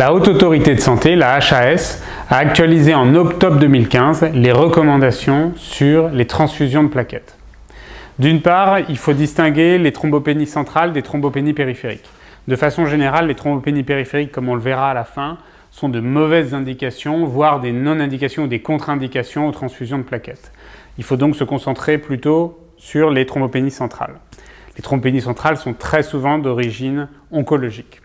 La Haute Autorité de Santé, la HAS, a actualisé en octobre 2015 les recommandations sur les transfusions de plaquettes. D'une part, il faut distinguer les thrombopénies centrales des thrombopénies périphériques. De façon générale, les thrombopénies périphériques, comme on le verra à la fin, sont de mauvaises indications, voire des non-indications ou des contre-indications aux transfusions de plaquettes. Il faut donc se concentrer plutôt sur les thrombopénies centrales. Les thrombopénies centrales sont très souvent d'origine oncologique.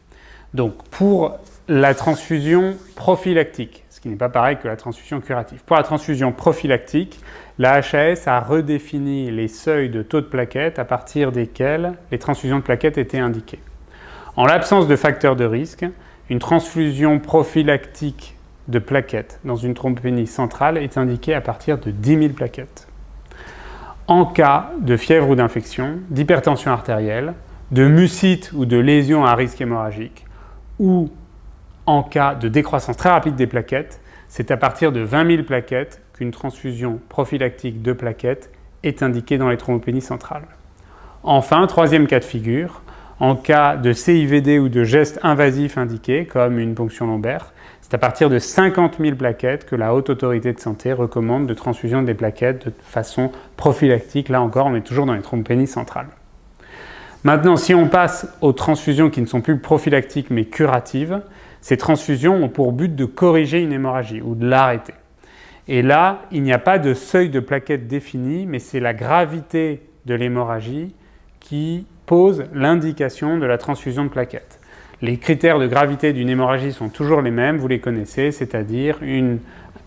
Donc, pour la transfusion prophylactique, ce qui n'est pas pareil que la transfusion curative. Pour la transfusion prophylactique, la HAS a redéfini les seuils de taux de plaquettes à partir desquels les transfusions de plaquettes étaient indiquées. En l'absence de facteurs de risque, une transfusion prophylactique de plaquettes dans une thrombopénie centrale est indiquée à partir de 10 000 plaquettes. En cas de fièvre ou d'infection, d'hypertension artérielle, de mucite ou de lésion à risque hémorragique, ou en cas de décroissance très rapide des plaquettes, c'est à partir de 20 000 plaquettes qu'une transfusion prophylactique de plaquettes est indiquée dans les thrombopénies centrales. Enfin, troisième cas de figure, en cas de CIVD ou de gestes invasifs indiqués, comme une ponction lombaire, c'est à partir de 50 000 plaquettes que la Haute Autorité de Santé recommande de transfusion des plaquettes de façon prophylactique. Là encore, on est toujours dans les thrombopénies centrales. Maintenant, si on passe aux transfusions qui ne sont plus prophylactiques mais curatives, ces transfusions ont pour but de corriger une hémorragie ou de l'arrêter. Et là, il n'y a pas de seuil de plaquettes défini, mais c'est la gravité de l'hémorragie qui pose l'indication de la transfusion de plaquettes. Les critères de gravité d'une hémorragie sont toujours les mêmes, vous les connaissez, c'est-à-dire une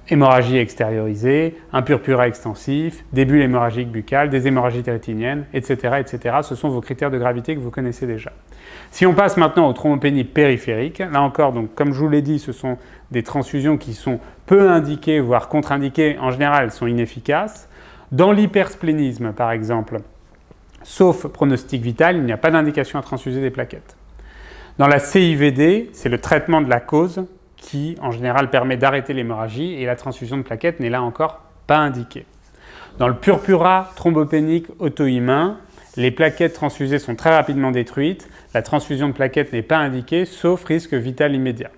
hémorragie extériorisée, un purpura extensif, des bulles hémorragiques buccales, des hémorragies rétiniennes, etc., etc. Ce sont vos critères de gravité que vous connaissez déjà. Si on passe maintenant aux thrombopénies périphériques, là encore, donc, comme je vous l'ai dit, ce sont des transfusions qui sont peu indiquées, voire contre-indiquées. En général, elles sont inefficaces. Dans l'hypersplénisme, par exemple, sauf pronostic vital, il n'y a pas d'indication à transfuser des plaquettes. Dans la CIVD, c'est le traitement de la cause qui, en général, permet d'arrêter l'hémorragie et la transfusion de plaquettes n'est là encore pas indiquée. Dans le purpura thrombopénique auto-immun, les plaquettes transfusées sont très rapidement détruites. La transfusion de plaquettes n'est pas indiquée, sauf risque vital immédiat.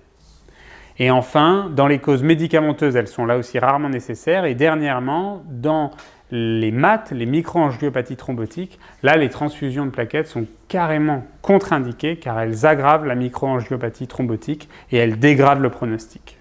Et enfin, dans les causes médicamenteuses, elles sont là aussi rarement nécessaires. Et dernièrement, dans les MAT, les microangiopathies thrombotiques, là, les transfusions de plaquettes sont carrément contre-indiquées car elles aggravent la microangiopathie thrombotique et elles dégradent le pronostic.